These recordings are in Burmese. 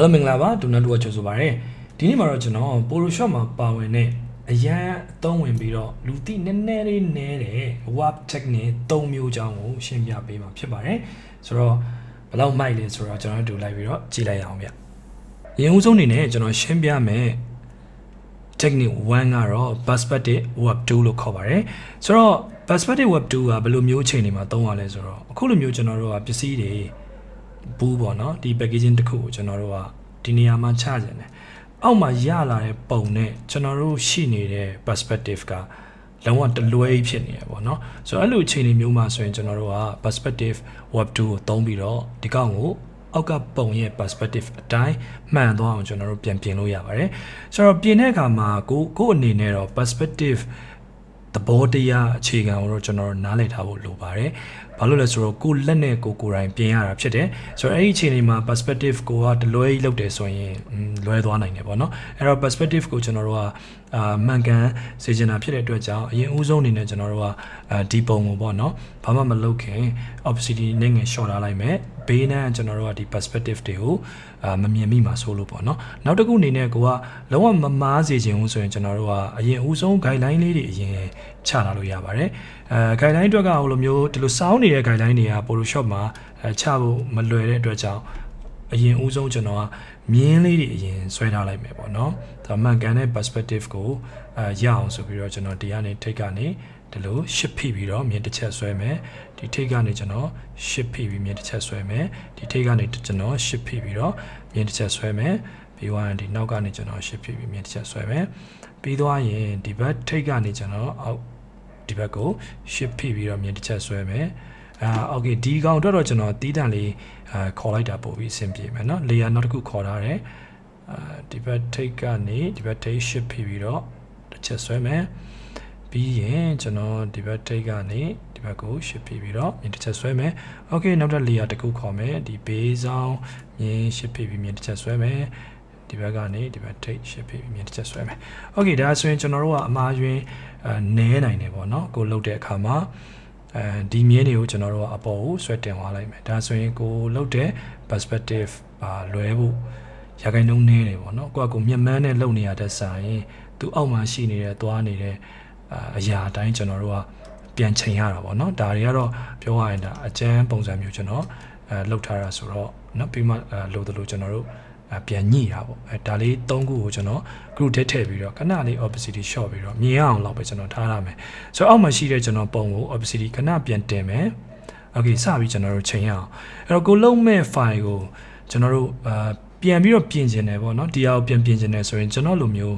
အားလုံးမင်္ဂလာပါဒုနန်တို့ကကြိုဆိုပါရစေဒီနေ့မှာတော့ကျွန်တော် Photoshop မှာပါဝင်တဲ့အရန်အသုံးဝင်ပြီးတော့လူသိနည်းနည်းလေးနဲတဲ့ warp technique 3မျိုးအကြောင်းကိုရှင်းပြပေးမှာဖြစ်ပါတယ်ဆိုတော့ဘယ်လောက်မိုက်လဲဆိုတော့ကျွန်တော်တို့လိုက်ပြီးတော့ကြည့်လိုက်ရအောင်ဗျအရင်ဦးဆုံးအနေနဲ့ကျွန်တော်ရှင်းပြမယ် technique 1ကတော့ perspective warp 2လို့ခေါ်ပါတယ်ဆိုတော့ perspective warp 2ကဘယ်လိုမျိုးအချိန်တွေမှာသုံးရလဲဆိုတော့အခုလိုမျိုးကျွန်တော်တို့ကပစ္စည်းတွေဘူးပေါ့နော်ဒီ packaging တစ်ခုကိုကျွန်တော်တို့ကဒီနေရာမှာချကြတယ်အောက်မှာရလာတဲ့ပုံနဲ့ကျွန်တော်တို့ရှိနေတဲ့ perspective ကလုံးဝတလွဲဖြစ်နေရပေါ့နော်ဆိုတော့အဲ့လိုအချိန်တွေမျိုးမှာဆိုရင်ကျွန်တော်တို့က perspective warp 2ကိုသုံးပြီးတော့ဒီကောင်ကိုအောက်ကပုံရဲ့ perspective အတိုင်းမှန်သွားအောင်ကျွန်တော်တို့ပြန်ပြင်လို့ရပါတယ်ဆိုတော့ပြင်တဲ့အခါမှာကိုအနေနဲ့တော့ perspective သဘောတရားအခြေခံကိုတော့ကျွန်တော်နားလည်ထားဖို့လိုပါတယ်။ဘာလို့လဲဆိုတော့ကိုလက်နဲ့ကိုယ်တိုင်ပြင်ရတာဖြစ်တယ်။ဆိုတော့အဲ့ဒီအခြေအနေမှာ perspective ကိုကတလွဲကြီးလုပ်တယ်ဆိုရင်လွဲသွားနိုင်တယ်ပေါ့နော်။အဲ့တော့ perspective ကိုကျွန်တော်တို့ကမှန်ကန်စေချင်တာဖြစ်တဲ့အတွက်ကြောင့်အရင်ဦးဆုံးအနေနဲ့ကျွန်တော်တို့ကဒီပုံကိုပေါ့နော်။ဘာမှမလုပ်ခင် opacity နဲ့ငယ် short ထားလိုက်မယ်။ဘေးနဲ့ကျွန်တော်တို့ကဒီ perspective တွေကိုမမြင်မိမှာဆိုလို့ပေါ့နော်။နောက်တစ်ခုအနေနဲ့ကိုကလုံးဝမမားစေချင်ဘူးဆိုရင်ကျွန်တော်တို့ကအရင်ဦးဆုံး guideline လေးတွေအရင်ချလာလို့ရပါတယ်guideline အတွက်ကဟိုလိုမျိုးဒီလိုစောင်းနေတဲ့ guideline တွေက Photoshop မှာချဖို့မလွယ်တဲ့အတွက်ကြောင့်အရင်ဦးဆုံးကျွန်တော်ကမြင်းလေးတွေအရင်ဆွဲထားလိုက်မယ်ပေါ့နော်ဒါမှန်ကန်တဲ့ perspective ကိုရအောင်ဆိုပြီးတော့ကျွန်တော်ဒီကနေထိတ်ကနေဒီလို shift ဖိပြီးတော့မြင်းတစ်ချက်ဆွဲမယ်ဒီထိတ်ကနေကျွန်တော် shift ဖိပြီးမြင်းတစ်ချက်ဆွဲမယ်ဒီထိတ်ကနေကျွန်တော် shift ဖိပြီးတော့မြင်းတစ်ချက်ဆွဲမယ်ပြီးသွားရင်ဒီနောက်ကနေကျွန်တော် shift ဖိပြီးမြင်းတစ်ချက်ဆွဲမယ်ပြီးသွားရင်ဒီဘက်ထိတ်ကနေကျွန်တော်အောက်ဒီဘက်ကို shift ဖိပြီးတော့မြင်တစ်ချက်ဆွဲမယ်โอเคဒီကောင်အတွက်တော့ကျွန်တော်တီးတန့်လေးခေါ်လိုက်တာပို့ပြီးအဆင်ပြေမယ်เนาะ layer နောက်တစ်ခုခေါ်ထားတယ်ဒီဘက်ထိတ်ကနေဒီဘက်ထိတ် shift ဖိပြီးတော့တစ်ချက်ဆွဲမယ်ပြီးရင်ကျွန်တော်ဒီဘက်ထိတ်ကနေဒီဘက်ကို shift ဖိပြီးတော့မြင်တစ်ချက်ဆွဲမယ်โอเคနောက်ထပ် layer တစ်ခုခေါ်မယ်ဒီ base ဆောင်မြင် shift ဖိပြီးမြင်တစ်ချက်ဆွဲမယ်ဒီဘက်ကနေဒီဘက်ထိတ် shift ဖိပြီးမြင်တစ်ချက်ဆွဲမယ်โอเคဒါဆိုရင်ကျွန်တော်တို့ကအမှားယွင်းနဲနိုင်တယ်ပေါ့နော်ကိုလှုပ်တဲ့အခါမှာဒီမြင်းတွေကိုကျွန်တော်တို့ကအပေါ်ကိုဆွဲတင်သွားလိုက်မယ်ဒါဆိုရင်ကိုလှုပ်တဲ့ perspective လွဲဖို့ရာခိုင်နှုန်းနည်းတယ်ပေါ့နော်ကိုမျက်မှန်းနဲ့လှုပ်နေရတဲ့စာရင်သူအောက်မှာရှိနေတဲ့သွားနေတဲ့အရာအတိုင်းကျွန်တော်တို့ကပြန်ချိန်ရတာပေါ့နော်ဒါတွေကတော့ပြောရရင်ဒါအကျန်းပုံစံမျိုးကျွန်တော်လှုပ်ထားတာဆိုတော့နော်ပြီးမှလို့တို့ကျွန်တော်တို့ပြန်ညှိတာပေါ့ဒါလေး၃ခုကိုကျွန်တော် group ထဲထည့်ပြီးတော့ခဏလေး opacity short ပြီးတော့မြင်အောင်လောက်ပဲကျွန်တော်ထားရမယ်ဆိုတော့အောက်မှာရှိတဲ့ကျွန်တော်ပုံကို opacity ခဏပြန်တင်မယ် okay စပြီးကျွန်တော်တို့ချိန်ရအောင်အဲ့တော့ကိုလုံးမဲ့ file ကိုကျွန်တော်တို့ပြန်ပြီးတော့ပြင်ကျင်တယ်ပေါ့နော်ဒီဟာကိုပြန်ပြင်ကျင်တယ်ဆိုရင်ကျွန်တော်လိုမျိုး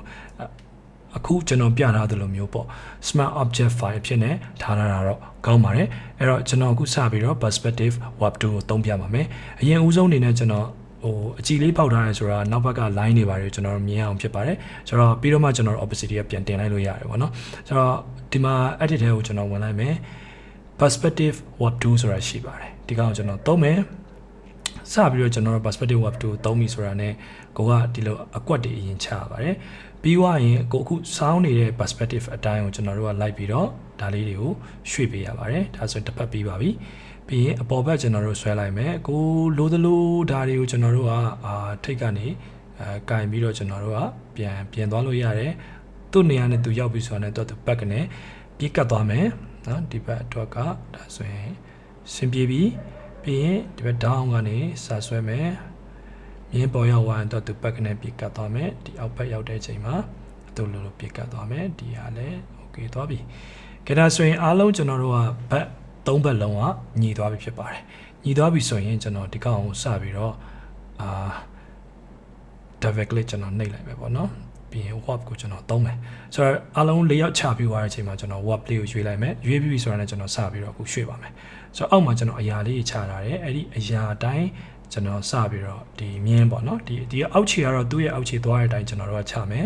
အခုကျွန်တော်ပြထားသလိုမျိုးပေါ့ smart object file ဖြစ်နေထားတာတော့ကောင်းပါတယ်အဲ့တော့ကျွန်တော်အခုစပြီးတော့ perspective warp 2ကိုသုံးပြပါမယ်အရင်ဦးဆုံးအနေနဲ့ကျွန်တော်အကြည့်လေးပေါက်ထားရဲဆိုတာနောက်ဘက်က line တွေပါတယ်ကျွန်တော်မြင်အောင်ဖြစ်ပါတယ်ဆိုတော့ပြီးတော့မှကျွန်တော် opacity ကပြန်တင်လိုက်လို့ရတယ်ပေါ့နော်ဆိုတော့ဒီမှာ edit ထဲကိုကျွန်တော်ဝင်လိုက်မယ် perspective warp 2ဆိုတာရှိပါတယ်ဒီကောင်ကိုကျွန်တော်သုံးမယ်စပြီးတော့ကျွန်တော် perspective warp 2ကိုသုံးပြီဆိုတာ ਨੇ ကိုကဒီလိုအကွက်တွေအရင်ချရပါတယ်ပြီးွားရင်ကိုအခုစောင်းနေတဲ့ perspective အတိုင်းကိုကျွန်တော်တို့ကလိုက်ပြီးတော့ဒါလေးတွေကိုရွှေ့ပေးရပါတယ်ဒါဆိုရင်တစ်ဖက်ပြီးပါပြီပြီးရင်အပေါ်ဘက်ကျွန်တော်တို့ဆွဲလိုက်မယ်ကိုလိုသလိုဒါတွေကိုကျွန်တော်တို့ကထိတ်ကနေကင်ပြီးတော့ကျွန်တော်တို့ကပြန်သွားလို့ရတယ်သူ့နေရာနဲ့သူရောက်ပြီဆိုတော့သူဘက်ကနေပြေးကတ်သွားမယ်နော်ဒီဘက်အတွက်ကဒါဆိုရင်စင်ပြေပြီးပြီးရင်ဒီဘက် down ကနေစဆွဲမယ်မြင်းပေါ်ရောက်သွားရင်သူဘက်ကနေပြေးကတ်သွားမယ်ဒီအောက်ဘက်ရောက်တဲ့အချိန်မှာသူ့လိုပြေးကတ်သွားမယ်ဒီဟာလည်း okay သွားပြီကြဒါဆိုရင်အားလုံးကျွန်တော်တို့ကဘက်၃ဘက်လုံးကညီသွားပြီဖြစ်ပါတယ်ညီသွားပြီဆိုရင်ကျွန်တော်ဒီကောင်ကိုစပြီးတော့double click ကျွန်တော်နှိပ်လိုက်မယ်ပေါ့နော်ပြီးရင် warp ကိုကျွန်တော်သုံးမယ်ဆိုတော့အားလုံး၄ရောက်ချပြီးသွားတဲ့အချိန်မှာကျွန်တော် warp လေးကိုရွေးလိုက်မယ်ရွေးပြီးဆိုတာနဲ့ကျွန်တော်စပြီးတော့အခုရွှေ့ပါမယ်ဆိုတော့အောက်မှာကျွန်တော်အရာလေးချထားတယ်အဲ့ဒီအရာအတိုင်းကျွန်တော်စပြီးတော့ဒီမြင်းပေါ့နော်ဒီအောက်ခြေကတော့သူ့ရဲ့အောက်ခြေသွားတဲ့အတိုင်းကျွန်တော်တို့ကချမယ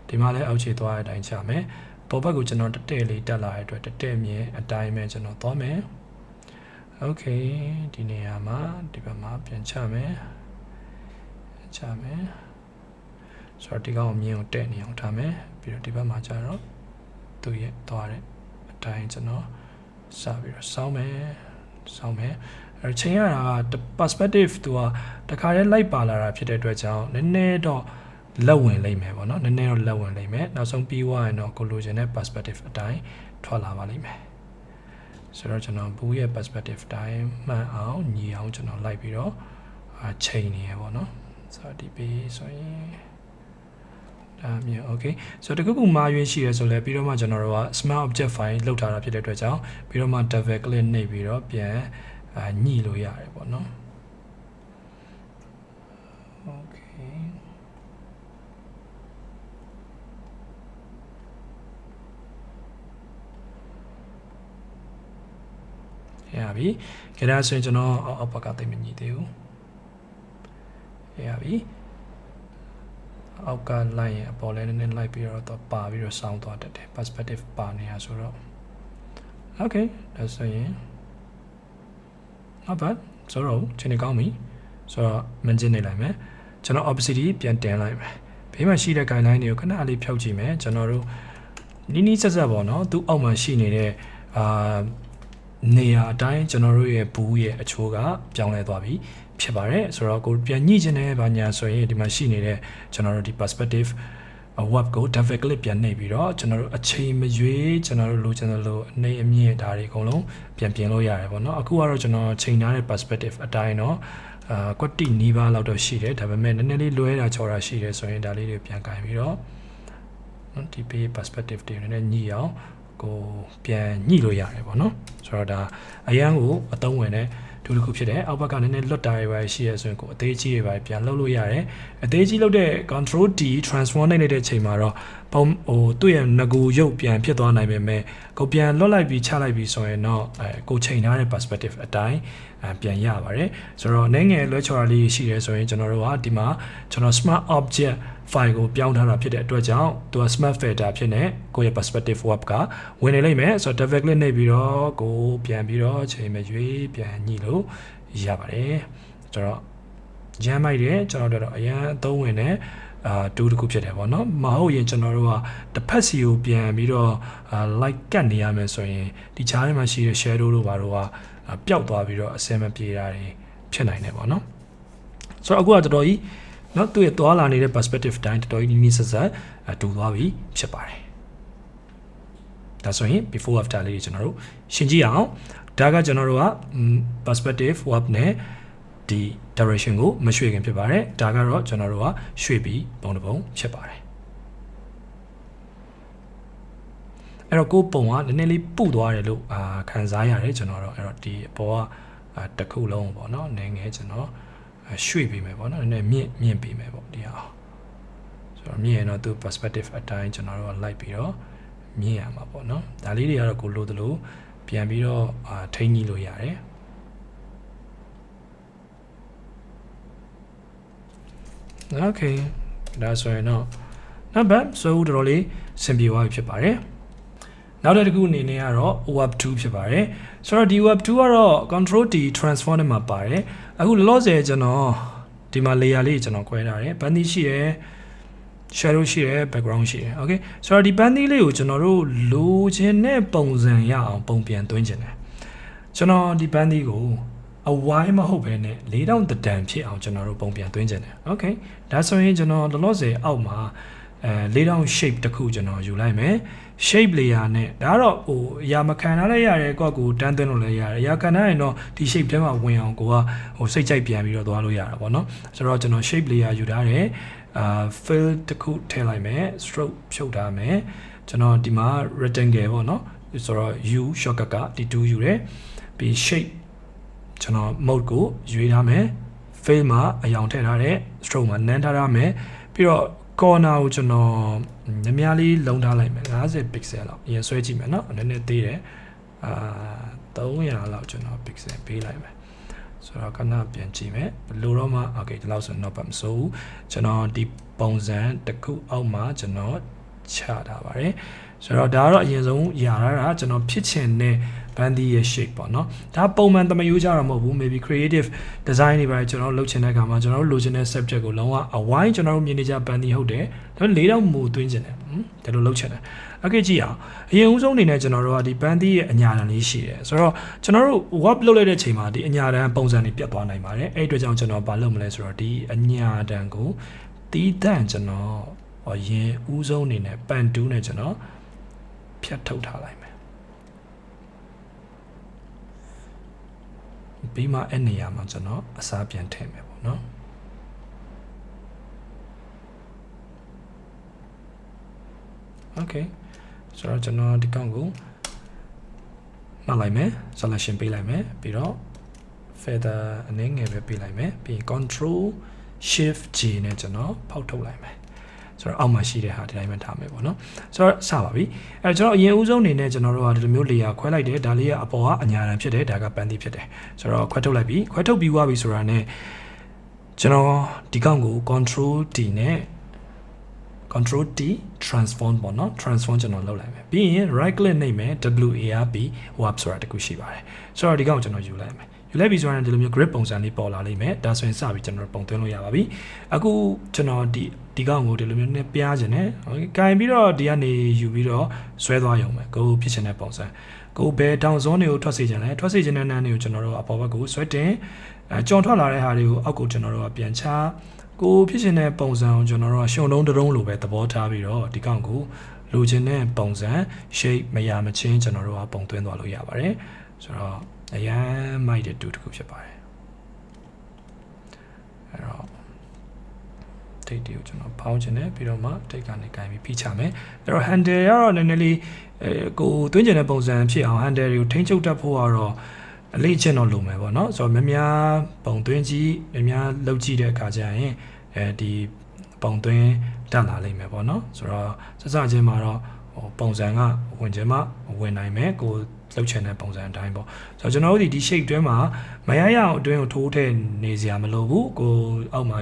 ်ဒီမှာလည်းအောက်ခြေသွားတဲ့အတိုင်းချမယ်ပေါ်ဘက်ကိုကျွန်တော်တက်တဲ့လေးတက်လာတဲ့အတွက်တက်တဲ့မြင်အတိုင်းပဲကျွန်တော်သွားမယ်။ Okay ဒီနေရာမှာဒီဘက်မှာပြန်ချမယ်။ဆိုတော့ဒီကောင်မြင်ကိုတက်နေအောင်ထားမယ်။ပြီးတော့ဒီဘက်မှာကျတော့သူ့ရဲ့သွားတဲ့အတိုင်းကျွန်တော်စပြီးတော့စောင်းမယ် ချိန်ရတာက perspective သူကတခါတည်းလိုက်ပါလာတာဖြစ်တဲ့အတွက်ကြောင့်နည်းနည်းတော့လက်ဝင်လိမ့်မယ်ပေါ့နော်နည်းနည်းတော့လက်ဝင်လိမ့်မယ်နောက်ဆုံးပြီးသွားရင်တော့ကိုလိုချင်တဲ့ perspective အတိုင်းထွက်လာပါလိမ့်မယ်ဆိုတော့ကျွန်တော်ဘူးရဲ့ perspective တိုင်းမှန်အောင်ညီအောင်ကျွန်တော်လိုက်ပြီးတော့ချိန်နေရပေါ့နော်ဆိုတော့ဒီပေးဆိုရင်ဒါမျိုး okay ဆိုတော့တခုခုမှာရွေးရှိရဲဆိုလဲပြီးတော့မှကျွန်တော်တို့က smart object file လောက်ထားတာဖြစ်တဲ့အတွက်ကြောင့်ပြီးတော့မှ double click နှိပ်ပြီးတော့ပြန်ညှိလို့ရတယ်ပေါ့နော် okay ရပြီကြဒါဆိုရင်ကျွန်တော်အောက်ဘက်ကသိမညှိသေးဘူးရပြီအောက်ကလိုက်ရင်အပေါ်လည်းနည်းနည်းလိုက်ပြီးတော့ပါပြီးတော့ဆောင်းသွားတတ်တယ် perspective ပါနေရဆိုတော့ okay ဒါဆိုရင်ဟုတ်ပါဆိုတော့ချိန်နေကောင်းပြီဆိုတော့မင်းကျင်းနေလိုက်မယ်ကျွန်တော် opacity ပြန်တင်လိုက်မယ်ဘေးမှာရှိတဲ့ guideline တွေကိုခဏလေးဖြုတ်ကြည့်မယ်ကျွန်တော်တို့နီးစက်ပေါ့နော်သူ့အောက်မှာရှိနေတဲ့နေရာအတိုင်းကျွန်တော်တို့ရဲ့ဘူးရဲ့အချိုးကပြောင်းလဲသွားပြီဖြစ်ပါတယ်ဆိုတော့ကိုပြန်ညှိခြင်းနဲ့ဘာညာဆိုရင်ဒီမှာရှိနေတဲ့ကျွန်တော်တို့ဒီ perspective web ကို double click ပြန်နှိပ်ပြီးတော့ကျွန်တော်တို့အချိန်မရွေးကျွန်တော်တို့လိုချင်တဲ့လိုအနေအမြင့်ဒါတွေအကုန်လုံးပြန်ပြင်လို့ရတယ်ပေါ့နော်အခုကတော့ကျွန်တော်ချိန်ထားတဲ့ perspective အတိုင်းတော့ကွက်တိနီးပါးလောက်တော့ရှိတယ်ဒါပေမဲ့နည်းနည်းလေးလွဲတာချော်တာရှိတယ်ဆိုရင်ဒါလေးတွေပြန်ကင်ပြီးတော့ဒီ perspective တွေနည်းနည်းညှိအောင်ကိုပြန်ညှိလို့ရတယ်ပေါ့နော်ဆိုတော့ဒါအရန်ကိုအသုံးဝင်တဲ့ဒုတစ်ခုဖြစ်တယ်အောက်ဘက်ကနည်းနည်းလွတ်တာတွေပဲရှိရဆိုရင်ကိုအသေးကြီးတွေပဲပြန်လှုပ်လို့ရတယ်အသေးကြီးလှုပ်တဲ့ control D transform နိုင်တဲ့အချိန်မှာတော့ပုံသူ့ရဲ့ငကူရုပ်ပြန်ဖြစ်သွားနိုင်ပေမဲ့ကိုပြန်လွတ်လိုက်ပြီးချလိုက်ပြီးဆိုရင်တော့ကိုချိန်ထားတဲ့ perspective အတိုင်းပြန်ရပါတယ်ဆိုတော့နည်းငယ်လွှဲချော်လေးရှိရဲဆိုရင်ကျွန်တော်တို့ကဒီမှာကျွန်တော် smart object file ကိုပြောင်းထားတာဖြစ်တဲ့အတွက်ကြောင့်သူက smart filter ဖြစ်နေကိုယ့်ရဲ့ perspective web ကဝင်နေလိမ့်မယ်ဆိုတော့ double click နှိပ်ပြီးတော့ကိုပြန်ပြီးတော့ချိန်မရွေးပြန်ညှိလို့ရပါတယ်ဆိုတော့ရမ်းမိုက်တယ်ကျွန်တော်တို့တော့အရန်အသုံးဝင်တဲ့တူတစ်ခုဖြစ်တယ်ပေါ့နော်မဟုတ်ရင်ကျွန်တော်တို့ကတစ်ဖက်စီကိုပြန်ပြီးတော့ like ကတ်နေရမယ်ဆိုရင်ဒီချားထဲမှာရှိတဲ့ shadow တို့ဘာတို့ကပျောက်သွားပြီးတော့အစင်မပြေတာတွေဖြစ်နိုင်တယ်ပေါ့နော်ဆိုတော့အခုကတော်တော်ကြီးနော်သူ့ရဲ့သွားလာနေတဲ့ perspective တိုင်းတော်တော်ကြီးနီးစပ်တူသွားပြီဖြစ်ပါတယ်ဒါဆိုရင် before after လေးကျွန်တော်တို့ရှင်းကြည့်အောင်ဒါကကျွန်တော်တို့က perspective web နဲ့ဒီ direction ကိုမရွှေ့ခင်ဖြစ်ပါတယ်ဒါကတော့ကျွန်တော်တို့ကရွှေ့ပြီးပုံတစ်ပုံဖြစ်ပါတယ်အဲ့တော့ကိုယ်ပုံကနည်းနည်းလေးပုသွားတယ်လို့ခံစားရတယ်ကျွန်တော်တော့အဲ့တော့ဒီအပေါ်ကတစ်ခုလုံးပေါ့နော်နည်းငယ်ကျွန်တော်ရွှေ့ပေးမယ်ပေါ့နော်နည်းနည်းမြင့်ပေးမယ်ပေါ့ဒီအောင်ဆိုတော့မြင့်ရင်တော့သူ perspective အတိုင်းကျွန်တော်တို့ကလိုက်ပြီးတော့မြင့်ရမှာပေါ့နော်ဒါလေးတွေကတော့ကိုလိုသလိုပြန်ပြီးတော့ထိန်းညှိလို့ရတယ်โอเคဒါဆိုရင်တော့နောက်ဘက်ဆိုတော်တော်လေးစင်ပြေသွားပြီဖြစ်ပါတယ်နောက်တစ်ခုအနေနဲ့ကတော့ web 2ဖြစ်ပါတယ်ဆိုတော့ဒီ web 2ကတော့ control D transform နဲ့မှာပါတယ်အခုလောလောဆယ်ကျွန်တော်ဒီမှာ layer လေးကျွန်တော်ခွဲထားတယ် band ရှိရယ် shadow ရှိရယ် background ရှိရယ် okay ဆိုတော့ဒီ band လေးကိုကျွန်တော်တို့လိုချင်တဲ့ပုံစံရအောင်ပုံပြန်သွင်းခြင်းတယ်ကျွန်တော်ဒီ band ကိုအဝိုင်းမဟုတ်ဘဲနဲ့4000တန်ဖြစ်အောင်ကျွန်တော်တို့ပုံပြန်သွင်းခြင်းတယ် okay ဒါဆိုရင်ကျွန်တော်လောလောဆယ်အောက်မှာ4000 shape တခုကျွန်တော်ယူလိုက်မယ် shape layer နဲ့ဒါကတော့ဟိုအရာမခံထားလိုက်ရတယ်ကိုယ့်ကိုတန်းသွင်းလို့လည်းရတယ်အရာခံထားရင်တော့ဒီ shape ထဲမှာဝင်အောင်ကိုကဟိုစိတ်ကြိုက်ပြန်ပြီးတော့သွားလို့ရတာပေါ့နော်ဆိုတော့ကျွန်တော် shape layer ယူထားတယ်fill တခုထည့်လိုက်မယ် stroke ဖြုတ်ထားမယ်ကျွန်တော်ဒီမှာ rectangle ပေါ့နော်ဆိုတော့ U shortcut ကဒီ2ယူတယ်ပြီး shape ကျွန်တော် mode ကိုရွေးထားမယ် fill မှာအယောင်ထည့်ထားတယ် stroke မှာနန်းထားရမယ်ပြီးတော့ corner ကိုကျွန်တော်များများလေးလုံးထားလိုက်မယ်50 pixel လောက်အရင်ဆွဲကြည့်မယ်เนาะနည်းနည်းသေးတယ်300လောက်ကျွန်တော် pixel ပေးလိုက်မယ်ဆိုတော့ခဏပြန်ကြည့်မယ်ဘယ်လိုတော့မှ okay ဒီလောက်ဆိုတော့မစိုးဘူးကျွန်တော်ဒီပုံစံတစ်ခုအောက်မှာကျွန်တော်ချထားပါတယ်ဆိုတော့ဒါကတော့အရင်ဆုံးယာရတာကျွန်တော်ဖြစ်ချင်တဲ့ bandi ရဲ့ shape ပေါ့နော်ဒါပုံမှန်တမယိုးကြတော့မဟုတ်ဘူး maybe creative design တွေပါကျွန်တော်လုပ်ချင်တဲ့အခါမှာကျွန်တော်တို့လိုချင်တဲ့ subject ကိုလုံးဝအဝိုင်းကျွန်တော်တို့မြင်နေကြ bandi ဟုတ်တယ်ဒါပေမဲ့4000မူသွင်းချင်တယ်ဒါလိုလုပ်ချင်တယ် Okay ကြည့်အောင်အရင်ဦးဆုံးအနေနဲ့ကျွန်တော်တို့ကဒီ band ရဲ့အညာတန်လေးရှိတယ်ဆိုတော့ကျွန်တော်တို့ warp လုပ်လိုက်တဲ့အချိန်မှာဒီအညာတန်ပုံစံတွေပြတ်သွားနိုင်ပါတယ်အဲ့အတွက်ကြောင့်ကျွန်တော်ဘာလုပ်မလဲဆိုတော့ဒီအညာတန်ကိုတီးတန့်ကျွန်တော်အရင်ဦးဆုံးအနေနဲ့ band 2နဲ့ကျွန်တော်ဖြတ်ထုတ်ထားလိုက်မယ်ပြီးမှအဲ့နေရာမှာကျွန်တော်အစားပြန်ထည့်မယ်ပေါ့နော်Okay ဆိုတော့ကျွန်တော်ဒီကောင်ကိုမှတ်လိုက်မယ် selection ပေးလိုက်မယ်ပြီးတော့ feather အနည်းငယ်ပဲပေးလိုက်မယ်ပြီးရင် control shift G နဲ့ကျွန်တော်ဖောက်ထုတ်လိုက်မယ်ဆိုတော့အောက်မှာရှိတဲ့ဟာဒီတိုင်းပဲထားမယ်ပေါ့နော်ဆိုတော့စပါပြီအဲကျွန်တော်အရင်ဦးဆုံးအနေနဲ့ကျွန်တော်တို့ကဒီလိုမျိုး layer ခွဲလိုက်တယ်ဒါလေးကအပေါ်ကအညာတန်ဖြစ်တယ်ဒါကပန်းသီးဖြစ်တယ်ဆိုတော့ခွဲထုတ်လိုက်ပြီခွဲထုတ်ပြီးွားပြီဆိုတာနဲ့ကျွန်တော်ဒီကောင်ကို control D နဲ့ control T transform ပေါ့နော် transform ကျွန်တော်လုပ်လိုက်မယ်ပြီးရင် right click နှိပ်မယ် WARP warp ဆိုတာတခုရှိပါတယ်ဆိုတော့ဒီကောင်ကျွန်တော်ယူလိုက်မယ်ယူလိုက်ပြီဆိုရင်ဒီလိုမျိုး grid ပုံစံလေးပေါ်လာလိမ့်မယ်ဒါဆိုရင်စပြီးကျွန်တော်ပုံသွင်းလို့ရပါပြီအခုကျွန်တော်ဒီကောင်ကိုဒီလိုမျိုးနဲ့ပြားခြင်းနဲ့ကင်ပြီးတော့ဒီကနေယူပြီးတော့ဆွဲသွားရုံပဲကိုဖြစ်ချင်တဲ့ပုံစံကိုဘယ်တောင်ဇွန်းတွေကိုထွက်စေချင်လဲထွက်စေချင်တဲ့နန်းတွေကိုကျွန်တော်တို့အပေါ်ဘက်ကိုဆွဲတင်ကြော်ထွက်လာတဲ့ဟာတွေကိုအောက်ကိုကျွန်တော်တို့ကပြန်ချကိုဖြစ်ချင်တဲ့ပုံစံကိုကျွန်တော်တို့ကရှုံတုံးတုံးလိုပဲသဘောထားပြီးတော့ဒီကောင်ကိုလိုချင်တဲ့ပုံစံ shape မရမချင်းကျွန်တော်တို့ကပုံသွင်းသွားလို့ရပါတယ်ဆိုတော့အရန်မိုက်တဲ့တူတစ်ခုဖြစ်ပါတယ်အဲ့တော့ထိတ်တီကိုကျွန်တော်ဖောင်းချင်တယ်ပြီးတော့မှထိတ်ကနေကင်ပြီးဖိချမယ်အဲ့တော့ handle ကတော့နည်းနည်းလေးကိုသွင်းချင်တဲ့ပုံစံဖြစ်အောင် handle တွေကိုထိန်းချုပ်တတ်ဖို့ကတော့အလေးချင်းတော့လိုမယ်ပေါ့နော်ဆိုတော့များပုံသွင်းကြည့်များလောက်ကြည့်တဲ့အခါကျရင်ဒီပုံသွင်းတက်လာလိမ့်မယ်ပေါ့နော်ဆိုတော့စစချင်းမှာတော့ပုံစံကဝင်ခြင်းမှဝင်နိုင်မယ်ကိုလှုပ်ချင်တဲ့ပုံစံအတိုင်းပေါ့ဆိုတော့ကျွန်တော်တို့ဒီ shape တွင်းမှာမရရအောင်အတွင်းကိုထိုးထည့်နေစရာမလိုဘူးကိုအောက်မှာ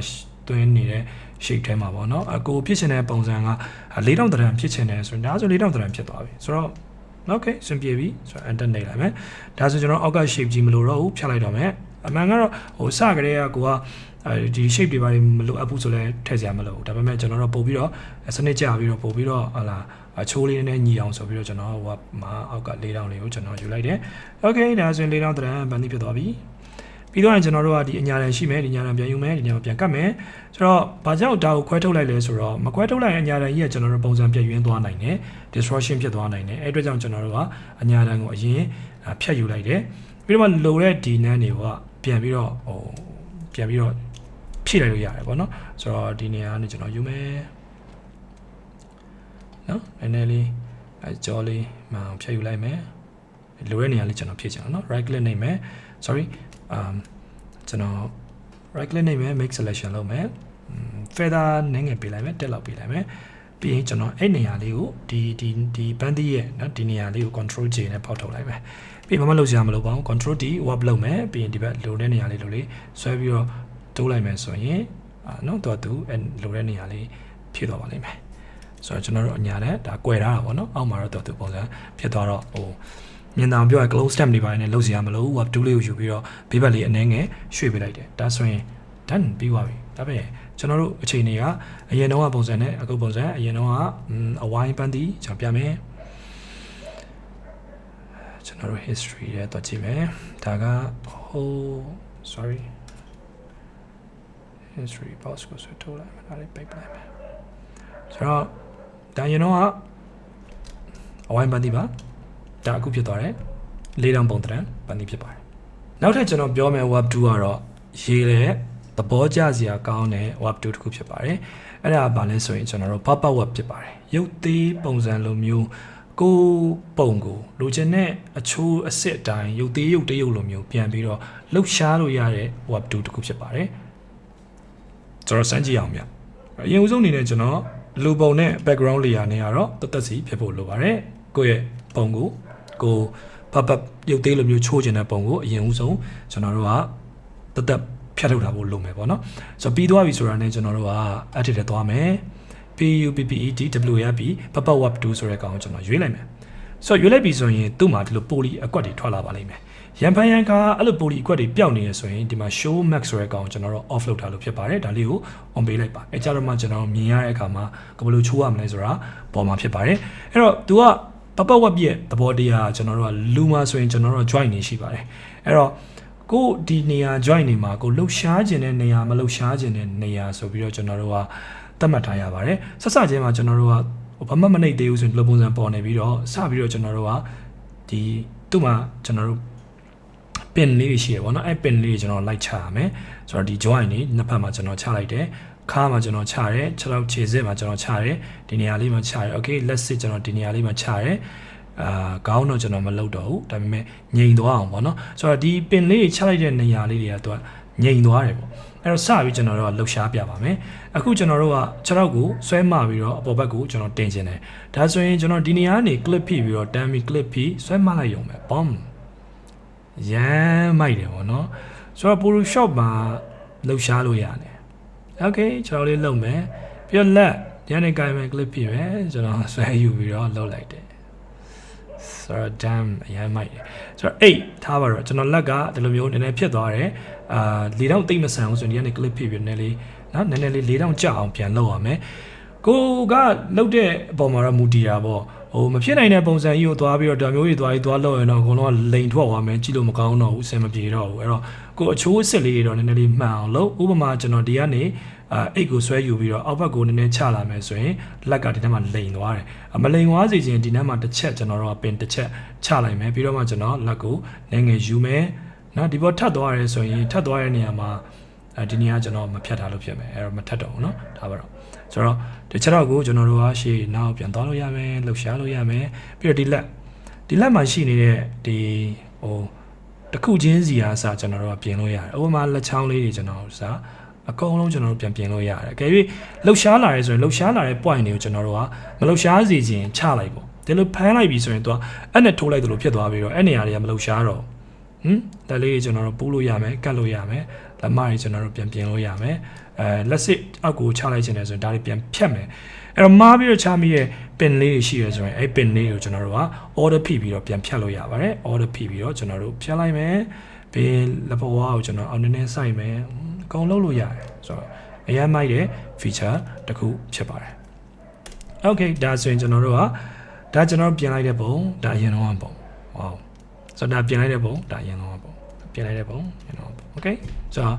တွင်းနေတဲ့ shape ထဲမှာပေါ့နော်အကိုဖြစ်ချင်တဲ့ပုံစံက4000တရံဖြစ်ချင်တယ်ဆိုရင်ဒါဆို4000တရံဖြစ်သွားပြီဆိုတော့Okay စင်ပြေပြီဆိုတော့ enter နေလိုက်မယ်ဒါဆိုကျွန်တော်အောက်က shape ကြီးမလိုတော့ဘူးဖြတ်လိုက်တော့မယ်အမှန်ကတော့စကတည်းကကိုကဒီ shape တွေပါမလိုအပ်ဘူးဆိုလဲထည့်စရာမလိုဘူးဒါပေမဲ့ကျွန်တော်တို့ပို့ပြီးတော့စနစ်ကျပြီးတော့ပို့ပြီးတော့ဟာလာချိုးလေးနဲ့ညီအောင်ဆိုပြီးတော့ကျွန်တော်ဟိုမှာအောက်က4000လေးကိုကျွန်တော်ယူလိုက်တယ် Okay ဒါဆိုရင်4000တရံဗန်ဒီဖြစ်သွားပြီပြီးတော့ကျွန်တော်တို့ကဒီအညာတန်ရှိမယ်ဒီညာတန်ပြန်ယူမယ်ဒီညာပြန်ကတ်မယ်ဆိုတော့ဘာကြောင့်ဒါကိုခွဲထုတ်လိုက်လဲဆိုတော့မခွဲထုတ်လိုက်ရင်အညာတန်ကြီးကကျွန်တော်တို့ပုံစံပြည့်ရင်းသွားနိုင်တယ် distortion ဖြစ်သွားနိုင်တယ်အဲ့အတွက်ကြောင့်ကျွန်တော်တို့ကအညာတန်ကိုအရင်ဖြတ်ယူလိုက်တယ်ပြီးတော့လိုတဲ့ဒီနန်းတွေကပြန်ပြီးတော့ဖြည့်လိုက်လို့ရတယ်ပေါ့နော်ဆိုတော့ဒီနေရာကနေကျွန်တော်ယူမယ်နော်နည်းနည်းလေးကြောလေးမှဖြတ်ယူလိုက်မယ်လိုတဲ့နေရာလေးကျွန်တော်ဖြည့်ချင်အောင်နော် right click နှိပ်မယ် sorry ကျွန်တော် right click နှိပ်မယ် make selection လုပ်မယ် feather နည်းငယ်ပေးလိုက်မယ်တက်လောက်ပေးလိုက်မယ်ပြီးရင်ကျွန်တော်အဲ့နေရာလေးကိုဒီဘန်းသီးရဲ့နော်ဒီနေရာလေးကို control J နဲ့ပေါက်ထုတ်လိုက်မယ်ပြီးဘာမှလုပ်စရာမလိုပါဘူး control D warp လုပ်မယ်ပြီးရင်ဒီဘက်လိုတဲ့နေရာလေးလိုလေးဆွဲပြီးတော့တိုးလိုက်မယ်ဆိုရင်နော်သူလိုတဲ့နေရာလေးဖြည့်သွားပါလိမ့်မယ်ဆိုတော့ကျွန်တော်တို့အညာနဲ့ဒါကွယ်ထားတာပေါ့နော်အောက်မှာတော့သူပုံစံဖြစ်သွားတော့မြင်တာပြောရ close step တွေပါနေလောက်စရာမလိုဘူး warp 2လေးကိုယူပြီးတော့ဘေးဘက်လေးအနည်းငယ်ရွှေ့ပေးလိုက်တယ်ဒါဆိုရင် done ပြီးသွားပြီဒါပဲကျွန်တော်တို့အချိန်တွေကအရင်တော့ပုံစံနဲ့အခုပုံစံအရင်တော့အဝိုင်းပန်းတီကျွန်တော်ပြမယ်ကျွန်တော်တို့ history ရဲ့တော့ကြည့်မယ်ဒါကsorry history box ကိုဆွဲထုတ်လိုက်မယ်ဒါလေးပိတ်ပလိုက်မယ်ဆိုတော့ဒါရင်တော့အဝိုင်းပန်းတီပါဒါအခုဖြစ်သွားတယ်4000ပုံတရံပန်းတီဖြစ်ပါတယ်နောက်ထပ်ကျွန်တော်ပြောမယ် warp 2ကတော့ရေးတဲ့သဘောကျစရာကောင်းတဲ့ warp 2တစ်ခုဖြစ်ပါတယ်အဲ့ဒါဘာလဲဆိုရင်ကျွန်တော်တို့ pop up warp ဖြစ်ပါတယ်ရုပ်သေးပုံစံလိုမျိုးကိုပုံကိုလိုချင်တဲ့အချိုးအစစ်အတိုင်းရုပ်သေးရုပ်တရုပ်လိုမျိုးပြန်ပြီးတော့လှုပ်ရှားလို့ရတဲ့ warp 2တစ်ခုဖြစ်ပါတယ်ကျွန်တော်စမ်းကြည့်အောင်ဗျအရင်ဦးဆုံးအနေနဲ့ကျွန်တော်လူပုံနဲ့ background layer နဲ့ကတော့တက်စီဖြစ်ဖို့လိုပါတယ်ကိုယ့်ရဲ့ပုံကိုpop up ရုပ်သေးလိုမျိုးချိုးချင်တဲ့ပုံကိုအရင်ဦးဆုံးကျွန်တော်တို့ကတက်ဖြတ်ထုတ်တာဖို့လုပ်မယ်ပေါ့နော်ဆိုတော့ပြီးသွားပြီဆိုတာနဲ့ကျွန်တော်တို့က edit ထဲသွားမယ် PUPPETWRP pop up warp 2ဆိုတဲ့ကောင်ကိုကျွန်တော်ရွေးလိုက်မယ်ဆိုတော့ရွေးလိုက်ပြီဆိုရင်သူ့မှာဒီလိုပိုလီအကွက်တွေထွက်လာပါလိမ့်မယ် ရန်ဖန်ရန်ခါအဲ့လိုပိုလီအကွက်တွေပျောက်နေရဆိုရင်ဒီမှာ show max ဆိုတဲ့ကောင်ကျွန်တော်တို့ off လုပ်ထားလို့ဖြစ်ပါတယ်ဒါလေးကို on ပေးလိုက်ပါအဲကြတော့မှကျွန်တော်မြင်ရတဲ့အခါမှာဘယ်လိုချိုးရမလဲဆိုတာပေါ်မှာဖြစ်ပါတယ်အဲ့တော့ तू ကပပဝက်ပြည့်သဘောတရားကျွန်တော်တို့ကလူမှာဆိုရင်ကျွန်တော်တို့ join နေရှိပါတယ်အဲ့တော့ကိုဒီနေရာ join နေမှာကိုလှုပ်ရှားခြင်းတဲ့နေရာမလှုပ်ရှားခြင်းတဲ့နေရာဆိုပြီးတော့ကျွန်တော်တို့ကသတ်မှတ်ထားရပါတယ်ဆက်စချင်းမှာကျွန်တော်တို့ကဘာမှမနှိပ်သေးဘူးဆိုရင်ဒီလိုပုံစံပေါ်နေပြီးတော့စပြီးတော့ကျွန်တော်တို့ကဒီသူ့မှာကျွန်တော်တို့ပင်လေးရှိရပါတော့အဲ့ပင်လေးကျွန်တော်လိုက်ချရမယ်ဆိုတော့ဒီ join နေနှစ်ဖက်မှာကျွန်တော်ချလိုက်တယ်ခါမှာကျွန်တော်ချတယ်6လောက်ခြေစစ်မှာကျွန်တော်ချတယ်ဒီနေရာလေးမှာချတယ် okay let's say ကျွန်တော်ဒီနေရာလေးမှာချတယ်ခေါင်းတော့ကျွန်တော်မလုပ်တော့ဘူးဒါပေမဲ့ငြိမ်သွားအောင်ပေါ့နော်ဆိုတော့ဒီပင်လေးချလိုက်တဲ့နေရာလေးတွေကသူကငြိမ်သွားတယ်ပေါ့အဲ့တော့စပြီးကျွန်တော်တို့ကလှုပ်ရှားပြပါမယ်အခုကျွန်တော်တို့က6လောက်ကိုဆွဲမပြီးတော့အပေါ်ဘက်ကိုကျွန်တော်တင်ခြင်းတယ်ဒါဆိုရင်ကျွန်တော်ဒီနေရာကနေ clip ဖိပြီးတော့တမ်းပြီး clip ဖိဆွဲမလိုက်ရုံပဲ bomb ရမ်းမိုက်တယ်ပေါ့နော်ဆိုတော့ Photoshop မှာလှုပ်ရှားလို့ရတယ် okay ကျွန်တော်လေးလုပ်မယ်ပြီးတော့လက်ဒီကနေကြိုင်မယ် clip ဖိမယ်ကျွန်တော်ဆွဲယူပြီးတော့လုပ်လိုက်တယ်ဆိုတော့ damn အရင်မိုက်တယ်ဆိုတော့ထားပါတော့ကျွန်တော်လက်ကဒီလိုမျိုးနည်းနည်းဖြစ်သွားတယ်၄တောင်တိတ်မဆန်ဘူးဆိုရင်ဒီကနေ clip ဖိပြီးနည်းလေးနော်နည်းနည်းလေး၄တောင်ကြာအောင်ပြန်လုပ်ရမယ်ကိုကလုပ်တဲ့အပေါ်မှာတော့မူတည်တာပေါ့မဖြစ်နိုင်တဲ့ပုံစံကြီးကိုသွားပြီးတော့ဒါမျိုးကြီးသွားလို့ရင်တော့အကုန်လုံးကလိန်ထွက်သွားမယ်ကြည့်လို့မကောင်းတော့ဘူးအဆင်မပြေတော့ဘူးအဲ့တော့ကိုအချိုးအစ်စ်လေးတော့နည်းနည်းလေးမှန်အောင်လုပ်ဥပမာကျွန်တော်ဒီကနေအိတ်ကိုဆွဲယူပြီးတော့အောက်ဘက်ကိုနည်းနည်းချလာမယ်ဆိုရင်လက်ကဒီထဲမှာလိန်သွားတယ်မလိန်သွားစေချင်ဒီထဲမှာတစ်ချက်ကျွန်တော်တို့ကပင်တစ်ချက်ချလိုက်မယ်ပြီးတော့မှကျွန်တော်လက်ကိုနည်းငယ်ယူမယ်နော်ဒီပေါ်ထပ်သွားရဲဆိုရင်ထပ်သွားတဲ့နေရာမှာဒီနေရာကျွန်တော်မဖြတ်ထားလို့ဖြစ်မယ်အဲ့တော့မထပ်တော့ဘူးเนาะဒါပါတော့ဆိုတော့ဒီချက်တော့ကိုကျွန်တော်တို့ကရှေ့နောက်ပြန်သွားလို့ရမယ်လှုပ်ရှားလို့ရမယ်ပြီးတော့ဒီလက်မှာရှိနေတဲ့ဒီတစ်ခုချင်းစီအားစကျွန်တော်တို့ကပြင်လို့ရတယ်ဥပမာလက်ချောင်းလေးတွေကျွန်တော်စအကုန်လုံးကျွန်တော်တို့ပြန်ပြင်လို့ရတယ်အကယ်၍လှုပ်ရှားလာရဲဆိုရင်လှုပ်ရှားလာတဲ့ point တွေကိုကျွန်တော်တို့ကမလှုပ်ရှားစေခြင်းချလိုက်ပေါ့ဒီလိုဖမ်းလိုက်ပြီဆိုရင်သူကအဲ့နဲ့ထိုးလိုက်သလိုဖြစ်သွားပြီးတော့အဲ့နေရာတွေကမလှုပ်ရှားတော့လက်လေးတွေကျွန်တော်တို့ပူးလို့ရမယ်ကတ်လို့ရမယ်လက်မတွေကျွန်တော်တို့ပြန်ပြင်လို့ရမယ်လက်စစ်အောက်ကိုချလိုက်ခြင်းလဲဆိုရင်ဒါတွေပြန်ဖြတ်မယ်အဲ့တော့မားပြီးတော့ချမိရဲ့ပင်လေးတွေရှိရဆိုရင်အဲ့ပင်လေးကိုကျွန်တော်တို့က order ဖိပြီးတော့ပြန်ဖြတ်လို့ရပါတယ် order ဖိပြီးတော့ကျွန်တော်တို့ဖြတ်လိုက်မယ်ပြီးလက်ဘဝကိုကျွန်တော်အောင်နည်းနည်းစိုက်မယ်အကုန်လုပ်လို့ရတယ်ဆိုတော့အရင်မိုက်တဲ့ feature တစ်ခုဖြစ်ပါတယ် okay ဒါဆိုရင်ကျွန်တော်တို့ကဒါကျွန်တော်ပြင်လိုက်တဲ့ပုံဒါအရင်တော့ပုံ wow ဆိုတော့ဒါပြင်လိုက်တဲ့ပုံဒါအရင်တော့ပုံပြင်လိုက်တဲ့ပုံအရင်တော့ပုံ okay ဆိုတော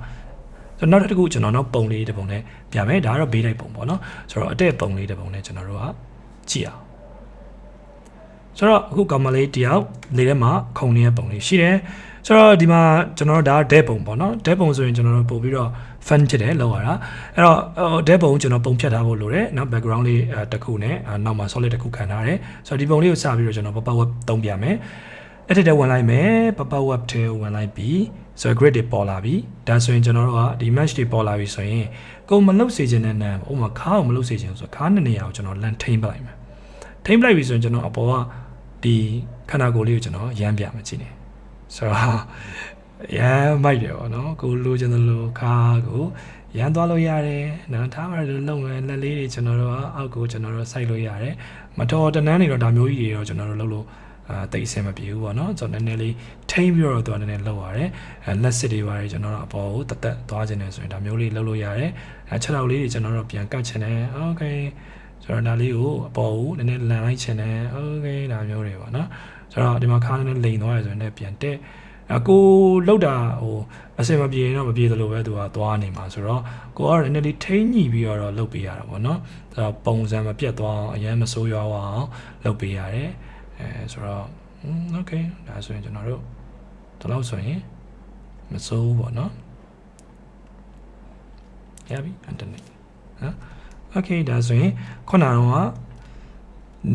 ့နောက်တစ်ခုကျွန်တော်နောက်ပုံလေးတစ်ပုံနဲ့ပြမယ်ဒါကတော့ဘေးလိုက်ပုံပေါ့နော်ဆိုတော့အတဲ့ပုံလေးတစ်ပုံနဲ့ကျွန်တော်တို့ကကြည့်အောင်ဆိုတော့အခုကောင်မလေးတယောက်လေထဲမှာခုံနေတဲ့ပုံလေးရှိတယ်ဆိုတော့ဒီမှာကျွန်တော်တို့ဒါဒဲပုံပေါ့နော်ဒဲပုံဆိုရင်ကျွန်တော်တို့ပို့ပြီးတော့ fun ဖြစ်တယ်လောက်ရတာအဲ့တော့ဒဲပုံကျွန်တော်ပုံဖြတ်ထားဖို့လိုတယ်နောက် background လေးတစ်ခုနဲ့နောက်မှာ solid တစ်ခုခံထားတယ်ဆိုတော့ဒီပုံလေးကိုစပြီးတော့ကျွန်တော် pop web သုံးပြမယ်အဲ့ဒီတက်ဝင်လိုက်မယ် pop web ထဲဝင်လိုက်ပြီးဆိုတော့ grid တွေပေါ်လာပြီဒါဆိုရင်ကျွန်တော်တို့ကဒီ mesh တွေပေါ်လာပြီဆိုရင်ကိုမလုတ်စေခြင်းနဲ့နံဥမာခါအောင်မလုတ်စေခြင်းဆိုတော့ခါနှစ်နေရာကိုကျွန်တော်လန်ထိမ့်ပလိုက်မယ်ထိမ့်ပလိုက်ပြီဆိုရင်ကျွန်တော်အပေါ်ကဒီခန္ဓာကိုယ်လေးကိုကျွန်တော်ရမ်းပြမယ်ကြည့်နေဆိုတော့ရမ်းမိုက်တယ်ပေါ့နော်ကိုလိုချင်တယ်လို့ခါကိုရမ်းသွားလို့ရတယ်နော်ထားမှလည်းလုံမယ်လက်လေးတွေကျွန်တော်တို့အောက်ကိုကျွန်တော်တို့စိုက်လို့ရတယ်မတော်တနန်းနေတော့ဒါမျိုးကြီးတွေတော့ကျွန်တော်တို့လုပ်လို့တိတ်အဆင်မပြေဘူးပေါ့နော်ဆိုတော့နည်းနည်းလေးထိမ့်ပြီးတော့သူကနည်းနည်းလောက်ရတယ်လက်စစ်တွေပါတယ်ကျွန်တော်တို့အပေါ်ကိုတက်တက်သွားခြင်းနဲ့ဆိုရင်ဒါမျိုးလေးလုပ်လို့ရတယ်ချက်တော့လေးတွေကျွန်တော်တို့ပြန်ကတ်ခြင်းနဲ့ okay ဆိုတော့ဒါလေးကိုအပေါ်ကိုနည်းနည်းလန်လိုက်ခြင်းနဲ့ okay ဒါမျိုးတွေပေါ့နော်ဆိုတော့ဒီမှာခါနည်းနည်းလိန်သွားရဆိုရင်လည်းပြန်တက်ကိုလောက်တာအဆင်မပြေရင်တော့မပြေသလိုပဲသူကသွားနေမှာဆိုတော့ကိုကတော့နည်းနည်းလေးထိမ့်ညှိပြီးတော့လုပ်ပေးရတာပေါ့နော်ဆိုတော့ပုံစံမပြတ်သွားအောင်အရင်မဆိုးရွားအောင်လုပ်ပေးရတယ်ဆိုတော့ okay ဒါဆိုရင်ကျွန်တော်တို့ဒီလောက်ဆိုရင်မစိုးဘူးပေါ့နော်ရပြီ internet ဟမ် okay ဒါဆိုရင်ခုနကတော့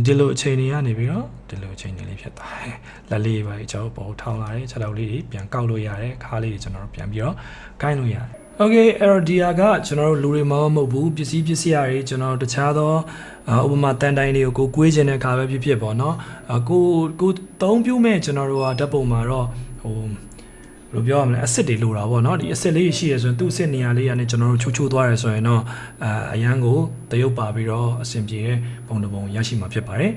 ဒီလိုအချိန်တွေကနေပြီးတော့ဒီလိုအချိန်တွေလေးဖြစ်သွားတယ်လက်လေးပဲကျွန်တော်ပေါ်ထောင်းလာတယ်ချက်တော့လေးတွေပြန်ကောက်လို့ရတယ်ခါးလေးတွေကျွန်တော်တို့ပြန်ပြီးတော့ကိုင်းလို့ရတယ်okay အဲ့တော့ဒီဟာကကျွန်တော်တို့လူတွေမဟုတ်ဘူးပစ္စည်းရတွေကျွန်တော်တခြားသောဥပမာတန်တိုင်းတွေကိုကိုွေးခြင်းတဲ့ခါပဲဖြစ်ပေါ့နော်ကိုသုံးပြုမဲ့ကျွန်တော်တို့ကဓာတ်ပုံမှာတော့ဘယ်လိုပြောရမလဲအစစ်တွေလိုတာပေါ့နော်ဒီအစစ်လေးရှိရဆိုရင်သူ့အစစ်နေရာလေးကနေကျွန်တော်တို့ချိုးသွားရဆိုရင်တော့အရန်ကိုတရုပ်ပါပြီးတော့အဆင်ပြေတဲ့ပုံတစ်ပုံရရှိမှာဖြစ်ပါတယ်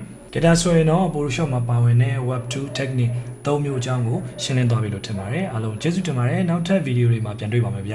ဒါဆိုရင်တော့ Photoshop မှာပါဝင်တဲ့ Web 2 technique 3မျိုးအကြောင်းကိုရှင်းလင်းသွားပြီလို့ထင်ပါတယ်အားလုံးကျေးဇူးတင်ပါတယ်နောက်ထပ်ဗီဒီယိုတွေမှာပြန်တွေ့ပါမယ်ဗျ